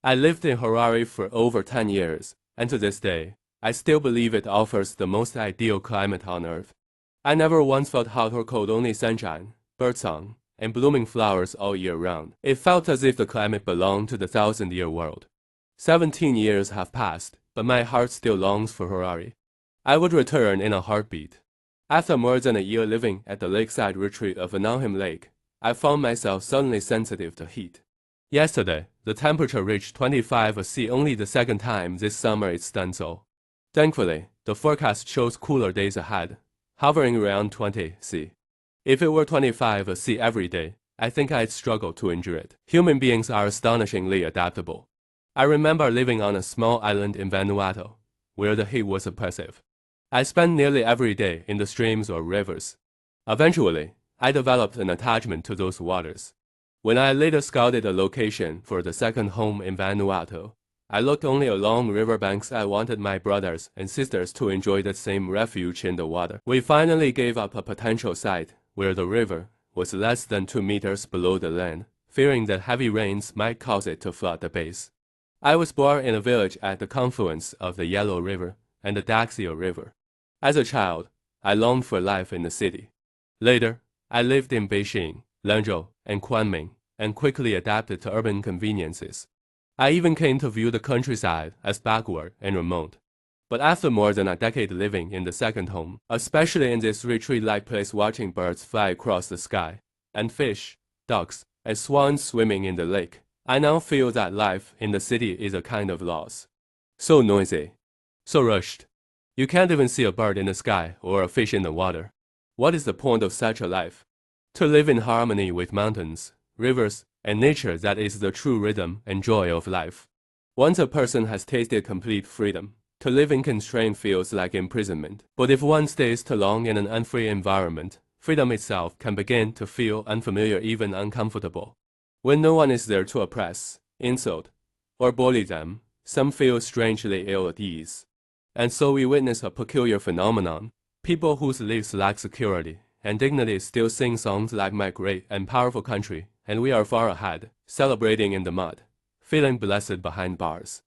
I lived in Harare for over 10 years, and to this day, I still believe it offers the most ideal climate on Earth. I never once felt hot or cold, only sunshine, birdsong, and blooming flowers all year round. It felt as if the climate belonged to the thousand-year world. 17 years have passed, but my heart still longs for Harare. I would return in a heartbeat. After more than a year living at the lakeside retreat of Anaheim Lake, I found myself suddenly sensitive to heat. Yesterday, the temperature reached 25°C only the second time this summer it's done so. Thankfully, the forecast shows cooler days ahead, hovering around 20°C. If it were 25°C every day, I think I'd struggle to endure it. Human beings are astonishingly adaptable. I remember living on a small island in Vanuatu, where the heat was oppressive. I spent nearly every day in the streams or rivers. Eventually, I developed an attachment to those waters. When I later scouted a location for the second home in Vanuatu, I looked only along riverbanks. I wanted my brothers and sisters to enjoy the same refuge in the water. We finally gave up a potential site where the river was less than 2 meters below the land, fearing that heavy rains might cause it to flood the base. I was born in a village at the confluence of the Yellow River and the Daxio River. As a child, I longed for life in the city. Later, I lived in Beijing, Lanzhou, and Kunming, and quickly adapted to urban conveniences. I even came to view the countryside as backward and remote. But after more than a decade living in the second home, especially in this retreat-like place, watching birds fly across the sky, and fish, ducks, and swans swimming in the lake, I now feel that life in the city is a kind of loss. So noisy, so rushed. You can't even see a bird in the sky or a fish in the water. What is the point of such a life? To live in harmony with mountains, rivers, and nature, that is the true rhythm and joy of life. Once a person has tasted complete freedom, to live in constraint feels like imprisonment. But if one stays too long in an unfree environment, freedom itself can begin to feel unfamiliar, even uncomfortable. When no one is there to oppress, insult, or bully them, some feel strangely ill at ease. And so we witness a peculiar phenomenon. People whose lives lack security and dignity still sing songs like "My Great and Powerful Country," and "We Are Far Ahead," celebrating in the mud, feeling blessed behind bars.